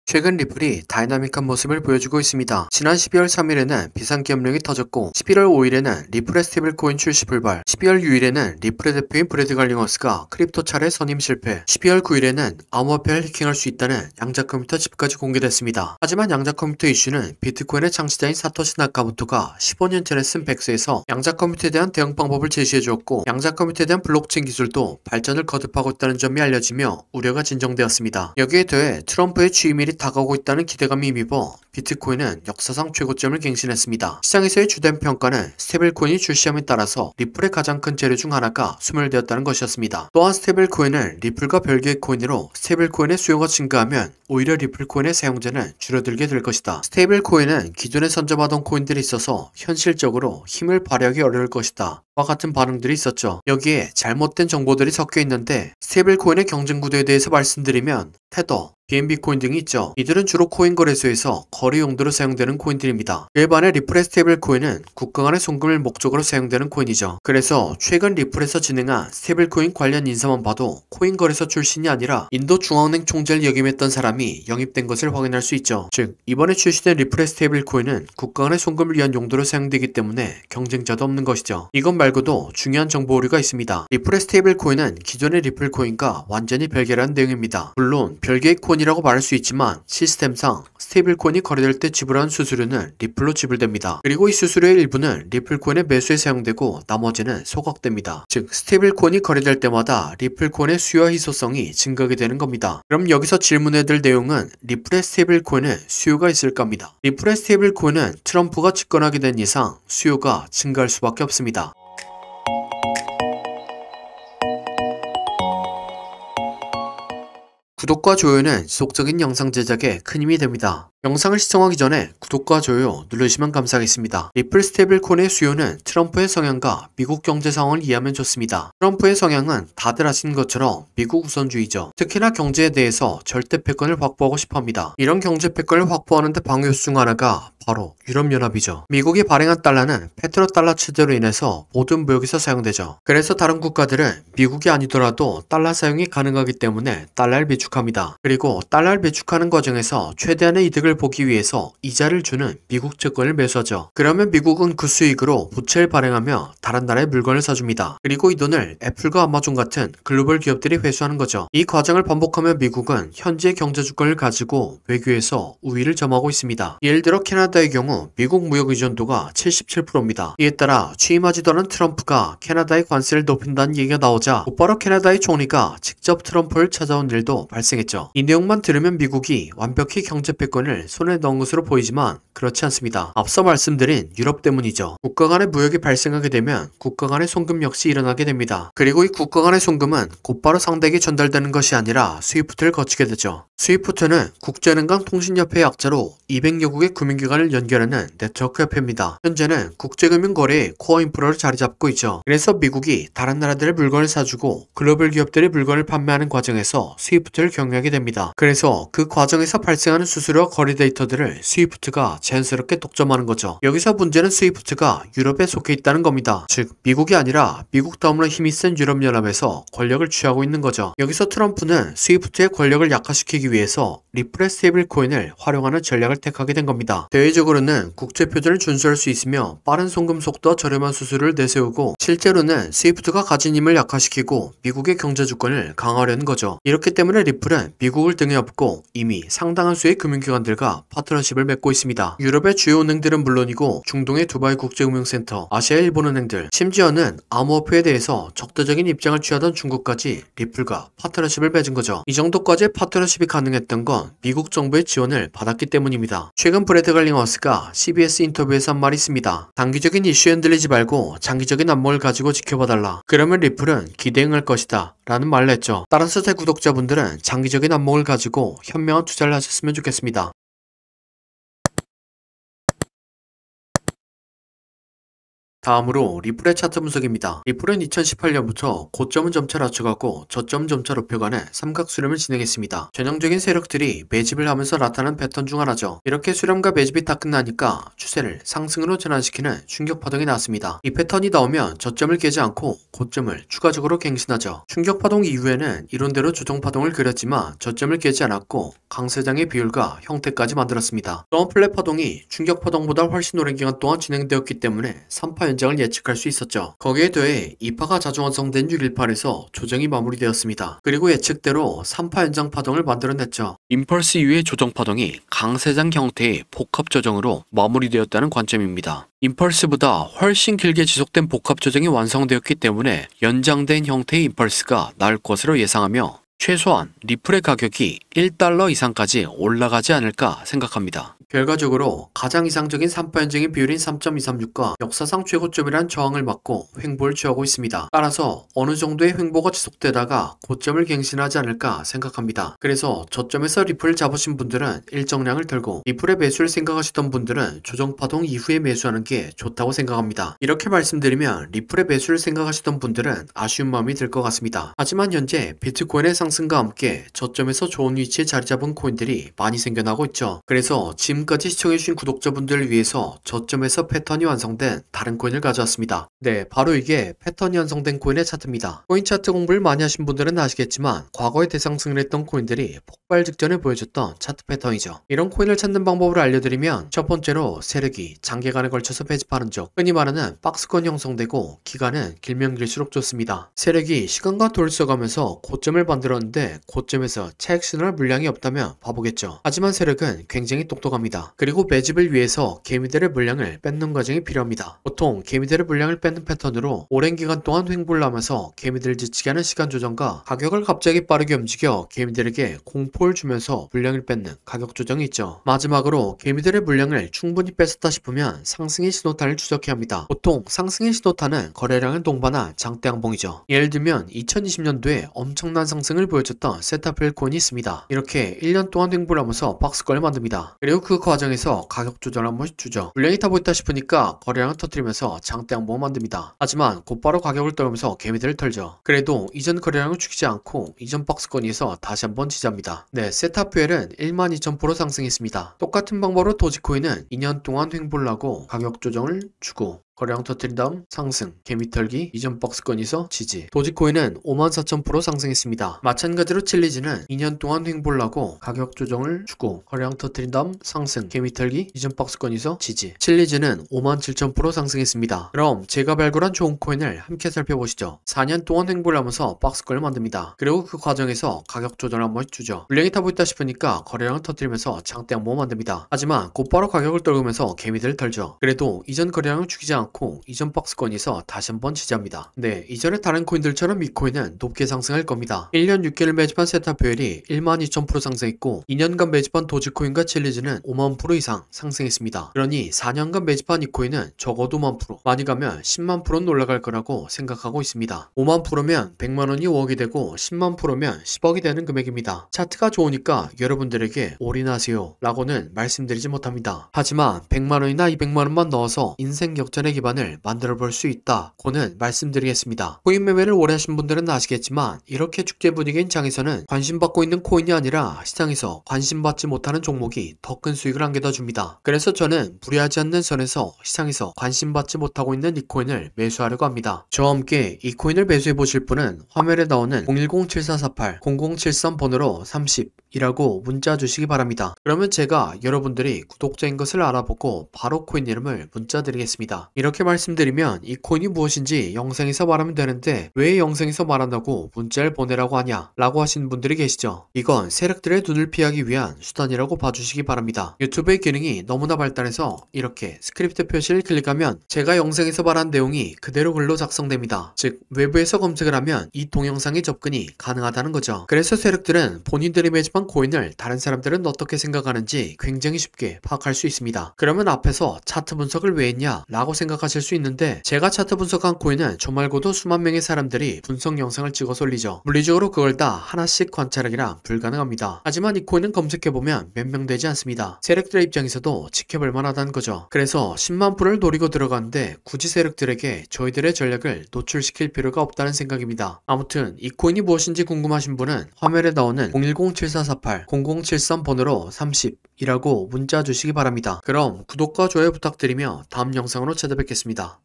최근 리플이 다이나믹한 모습을 보여주고 있습니다. 지난 12월 3일에는 비상계엄령이 터졌고 11월 5일에는 리플의 스테이블코인 출시 불발, 12월 6일에는 리플의 대표인 브래드 갈링허스가 크립토 차례 선임 실패, 12월 9일에는 암호화폐를 해킹할 수 있다는 양자 컴퓨터 칩까지 공개됐습니다. 하지만 양자 컴퓨터 이슈는 비트코인의 창시자인 사토시 나카모토가 15년 전에 쓴 백서에서 양자 컴퓨터에 대한 대응 방법을 제시해주었고 양자 컴퓨터에 대한 블록체인 기술도 발전을 거듭하고 있다는 점이 알려지며 우려가 진정되었습니다. 여기에 더해 트럼프의 취임일이 다가오고 있다는 기대감이 힘입어 비트코인은 역사상 최고점을 갱신했습니다. 시장에서의 주된 평가는 스테이블코인이 출시함에 따라서 리플의 가장 큰 재료 중 하나가 소멸되었다는 것이었습니다. 또한 스테이블코인은 리플과 별개의 코인으로 스테이블코인의 수요가 증가하면 오히려 리플코인의 사용자는 줄어들게 될 것이다. 스테이블코인은 기존에 선점하던 코인들이 있어서 현실적으로 힘을 발휘하기 어려울 것이다. 와 같은 반응들이 있었죠. 여기에 잘못된 정보들이 섞여 있는데 스테이블코인의 경쟁 구도에 대해서 말씀드리면 테더, BNB 코인 등이 있죠. 이들은 주로 코인 거래소에서 거래 용도로 사용되는 코인들입니다. 이에 반해 리플의 스테이블 코인은 국가 간의 송금을 목적으로 사용되는 코인이죠. 그래서 최근 리플에서 진행한 스테이블 코인 관련 인사만 봐도 코인 거래소 출신이 아니라 인도 중앙은행 총재를 역임했던 사람이 영입된 것을 확인할 수 있죠. 즉 이번에 출시된 리플의 스테이블 코인은 국가 간의 송금을 위한 용도로 사용되기 때문에 경쟁자도 없는 것이죠. 이것 말고도 중요한 정보 오류가 있습니다. 리플의 스테이블 코인은 기존의 리플 코인과 완전히 별개라는 내용입니다. 물론 별개의 코인이라고 말할 수 있지만 시스템상 스테이블코인이 거래될 때 지불하는 수수료는 리플로 지불됩니다. 그리고 이 수수료의 일부는 리플코인의 매수에 사용되고 나머지는 소각됩니다. 즉 스테이블코인이 거래될 때마다 리플코인의 수요와 희소성이 증가하게 되는 겁니다. 그럼 여기서 질문해야 될 내용은 리플의 스테이블코인은 수요가 있을까입니다. 리플의 스테이블코인은 트럼프가 집권하게 된 이상 수요가 증가할 수밖에 없습니다. 구독과 좋아요는 지속적인 영상 제작에 큰 힘이 됩니다. 영상을 시청하기 전에 구독과 좋아요 누르시면 감사하겠습니다. 리플 스테이블코인의 수요는 트럼프의 성향과 미국 경제 상황을 이해하면 좋습니다. 트럼프의 성향은 다들 아시는 것처럼 미국 우선주의죠. 특히나 경제에 대해서 절대 패권을 확보하고 싶어합니다. 이런 경제 패권을 확보하는 데 방해 요소 중 하나가 바로 유럽연합이죠. 미국이 발행한 달러는 페트로달러 체제로 인해서 모든 무역에서 사용되죠. 그래서 다른 국가들은 미국이 아니더라도 달러 사용이 가능하기 때문에 달러를 비축합니다. 그리고 달러를 비축하는 과정에서 최대한의 이득을 보기 위해서 이자를 주는 미국 채권을 매수하죠. 그러면 미국은 그 수익으로 부채를 발행하며 다른 나라의 물건을 사줍니다. 그리고 이 돈을 애플과 아마존 같은 글로벌 기업들이 회수하는 거죠. 이 과정을 반복하며 미국은 현지의 경제 주권을 가지고 외교에서 우위를 점하고 있습니다. 예를 들어 캐나다의 경우 미국 무역 의존도가 77%입니다. 이에 따라 취임하지도 않은 트럼프가 캐나다의 관세를 높인다는 얘기가 나오자 곧바로 캐나다의 총리가 직접 트럼프를 찾아온 일도 발생했죠. 이 내용만 들으면 미국이 완벽히 경제 패권을 손에 넣은 것으로 보이지만 그렇지 않습니다. 앞서 말씀드린 유럽 때문이죠. 국가 간의 무역이 발생하게 되면 국가 간의 송금 역시 일어나게 됩니다. 그리고 이 국가 간의 송금은 곧바로 상대에게 전달되는 것이 아니라 스위프트를 거치게 되죠. 스위프트는 국제은행간 통신협회의 약자로 200여국의 금융기관을 연결하는 네트워크 협회입니다. 현재는 국제금융거래의 코어 인프라로 자리 잡고 있죠. 그래서 미국이 다른 나라들의 물건을 사주고 글로벌 기업들이 물건을 판매하는 과정에서 스위프트를 경유하게 됩니다. 그래서 그 과정에서 발생하는 수수료와 거래 데이터들을 스위프트가 자연스럽게 독점하는 거죠. 여기서 문제는 스위프트가 유럽에 속해 있다는 겁니다. 즉 미국이 아니라 미국 다음으로 힘이 센 유럽연합에서 권력을 취하고 있는 거죠. 여기서 트럼프는 스위프트의 권력을 약화시키기 위해서 리플의 스테이블코인을 활용하는 전략을 택하게 된 겁니다. 대외적으로는 국제 표준을 준수할 수 있으며 빠른 송금 속도와 저렴한 수수료를 내세우고 실제로는 스위프트가 가진 힘을 약화시키고 미국의 경제 주권을 강화하려는 거죠. 이렇기 때문에 리플은 미국을 등에 업고 이미 상당한 수의 금융기관들과 파트너십을 맺고 있습니다. 유럽의 주요 은행들은 물론이고 중동의 두바이 국제금융센터, 아시아의 일본은행들, 심지어는 암호화폐에 대해서 적대적인 입장을 취하던 중국까지 리플과 파트너십을 맺은 거죠. 이 정도까지의 파트너십이 가능했던 건 미국 정부의 지원을 받았기 때문입니다. 최근 브래드 갈링허스가 CBS 인터뷰에서 한 말이 있습니다. 단기적인 이슈에 흔들리지 말고 장기적인 안목을 가지고 지켜봐달라. 그러면 리플은 기대응할 것이다 라는 말을 했죠. 따라서 제 구독자분들은 장기적인 안목을 가지고 현명한 투자를 하셨으면 좋겠습니다. 다음으로 리플의 차트 분석입니다. 리플은 2018년부터 고점은 점차 낮춰가고 저점은 점차 높여가는 삼각수렴을 진행했습니다. 전형적인 세력들이 매집을 하면서 나타난 패턴 중 하나죠. 이렇게 수렴과 매집이 다 끝나니까 추세를 상승으로 전환시키는 충격 파동이 나왔습니다. 이 패턴이 나오면 저점을 깨지 않고 고점을 추가적으로 갱신하죠. 충격 파동 이후에는 이론대로 조정 파동을 그렸지만 저점을 깨지 않았고 강세장의 비율과 형태까지 만들었습니다. 또한 플랫 파동이 충격 파동보다 훨씬 오랜 기간 동안 진행되었기 때문에 3파 연장을 예측할 수 있었죠. 거기에 더해 2파가 자주 완성된 618에서 조정이 마무리되었습니다. 그리고 예측대로 3파 연장 파동을 만들어냈죠. 임펄스 이후의 조정 파동이 강세장 형태의 복합 조정으로 마무리되었다는 관점입니다. 임펄스보다 훨씬 길게 지속된 복합 조정이 완성되었기 때문에 연장된 형태의 임펄스가 나올 것으로 예상하며 최소한 리플의 가격이 1달러 이상까지 올라가지 않을까 생각합니다. 결과적으로 가장 이상적인 3파 연장의 비율인 3.236과 역사상 최고점이란 저항을 맞고 횡보를 취하고 있습니다. 따라서 어느 정도의 횡보가 지속되다가 고점을 갱신하지 않을까 생각합니다. 그래서 저점에서 리플을 잡으신 분들은 일정량을 들고 리플의 매수를 생각하시던 분들은 조정파동 이후에 매수하는 게 좋다고 생각합니다. 이렇게 말씀드리면 리플의 매수를 생각하시던 분들은 아쉬운 마음이 들 것 같습니다. 하지만 현재 비트코인의 상승과 함께 저점에서 좋은 위치에 자리 잡은 코인들이 많이 생겨나고 있죠. 그래서 지금까지 시청해주신 구독자분들을 위해서 저점에서 패턴이 완성된 다른 코인을 가져왔습니다. 네, 바로 이게 패턴이 완성된 코인의 차트입니다. 코인 차트 공부를 많이 하신 분들은 아시겠지만 과거에 대상승을 했던 코인들이 폭발 직전에 보여줬던 차트 패턴이죠. 이런 코인을 찾는 방법을 알려드리면 첫 번째로 세력이 장기간에 걸쳐서 배집하는 쪽, 흔히 말하는 박스권 형성되고 기간은 길면 길수록 좋습니다. 세력이 시간과 돌을 써가면서 고점을 만들었는데 고점에서 차익 신호나 물량이 없다면 바보겠죠. 하지만 세력은 굉장히 똑똑합니다. 그리고 매집을 위해서 개미들의 물량을 뺏는 과정이 필요합니다. 보통 개미들의 물량을 뺏는 패턴으로 오랜 기간 동안 횡보를 하면서 개미들을 지치게 하는 시간 조정과 가격을 갑자기 빠르게 움직여 개미들에게 공포를 주면서 물량을 뺏는 가격 조정이 있죠. 마지막으로 개미들의 물량을 충분히 뺏었다 싶으면 상승의 신호탄을 추적해야 합니다. 보통 상승의 신호탄은 거래량을 동반한 장대 양봉이죠. 예를 들면 2020년도에 엄청난 상승을 보여줬던 세타필 코인이 있습니다. 이렇게 1년 동안 횡보를 하면서 박스권을 만듭니다. 그리고 그 과정에서 가격 조정을 한 번씩 주죠. 물량이 타고 있다 싶으니까 거래량을 터뜨리면서 장대 양봉을 만듭니다. 하지만 곧바로 가격을 떨면서 개미들을 털죠. 그래도 이전 거래량을 죽이지 않고 이전 박스권에서 다시 한번 지지합니다. 네, 세타퓨엘은 12,000% 상승했습니다. 똑같은 방법으로 도지코인은 2년 동안 횡보를 하고 가격 조정을 주고 거래량 터뜨린 다음 상승, 개미 털기, 이전 박스권에서 지지. 도지코인은 54,000% 상승했습니다. 마찬가지로 칠리즈는 2년 동안 횡보를 하고 가격 조정을 주고 거래량 터뜨린 다음 상승, 개미 털기, 이전 박스권에서 지지. 칠리즈는 57,000% 상승했습니다. 그럼 제가 발굴한 좋은 코인을 함께 살펴보시죠. 4년 동안 횡보를 하면서 박스권을 만듭니다. 그리고 그 과정에서 가격 조정을 한 번씩 주죠. 물량이 타고 있다 싶으니까 거래량을 터뜨리면서 장대 양봉을 만듭니다. 하지만 곧바로 가격을 떨구면서 개미들을 털죠. 그래도 이전 거래량을 죽이지 않고 이전 박스권에서 다시 한번 지지합니다. 네, 이전에 다른 코인들처럼 이 코인은 높게 상승할 겁니다. 1년 6개월 매집한 세타표엘이 12,000% 상승했고 2년간 매집한 도지코인과 칠리즈는 50,000% 이상 상승했습니다. 그러니 4년간 매집한 이 코인은 적어도 10,000%, 많이 가면 100,000%는 올라갈 거라고 생각하고 있습니다. 50,000%면 100만원이 5억이 되고 100,000%면 10억이 되는 금액입니다. 차트가 좋으니까 여러분들에게 올인하세요 라고는 말씀드리지 못합니다. 하지만 100만원이나 200만원만 넣어서 인생 역전의 기반을 만들어 볼 수 있다고는 말씀드리겠습니다. 코인 매매를 오래 하신 분들은 아시겠지만 이렇게 축제 분위기인 장에서는 관심받고 있는 코인이 아니라 시장에서 관심받지 못하는 종목이 더 큰 수익을 안겨다 줍니다. 그래서 저는 무리하지 않는 선에서 시장에서 관심받지 못하고 있는 이 코인을 매수하려고 합니다. 저와 함께 이 코인을 매수해 보실 분은 화면에 나오는 010-7448-0073 번호로 30이라고 문자 주시기 바랍니다. 그러면 제가 여러분들이 구독자인 것을 알아보고 바로 코인 이름을 문자 드리겠습니다. 이렇게 말씀드리면 이 코인이 무엇인지 영상에서 말하면 되는데 왜 영상에서 말한다고 문자를 보내라고 하냐 라고 하시는 분들이 계시죠. 이건 세력들의 눈을 피하기 위한 수단이라고 봐주시기 바랍니다. 유튜브의 기능이 너무나 발달해서 이렇게 스크립트 표시를 클릭하면 제가 영상에서 말한 내용이 그대로 글로 작성됩니다. 즉 외부에서 검색을 하면 이 동영상의 접근이 가능하다는 거죠. 그래서 세력들은 본인들이 매집한 코인을 다른 사람들은 어떻게 생각하는지 굉장히 쉽게 파악할 수 있습니다. 그러면 앞에서 차트 분석을 왜 했냐 라고 생각하시면 생각하실 수 있는데 제가 차트 분석한 코인은 저 말고도 수만 명의 사람들이 분석 영상을 찍어서 올리죠. 물리적으로 그걸 다 하나씩 관찰하기란 불가능합니다. 하지만 이 코인은 검색해보면 몇 명 되지 않습니다. 세력들의 입장에서도 지켜볼 만하다는 거죠. 그래서 10만 불을 노리고 들어가는데 굳이 세력들에게 저희들의 전략을 노출시킬 필요가 없다는 생각입니다. 아무튼 이 코인이 무엇인지 궁금하신 분은 화면에 나오는 010-7448-0073번호로 30이라고 문자 주시기 바랍니다. 그럼 구독과 좋아요 부탁드리며 다음 영상으로 찾아뵙겠습니다.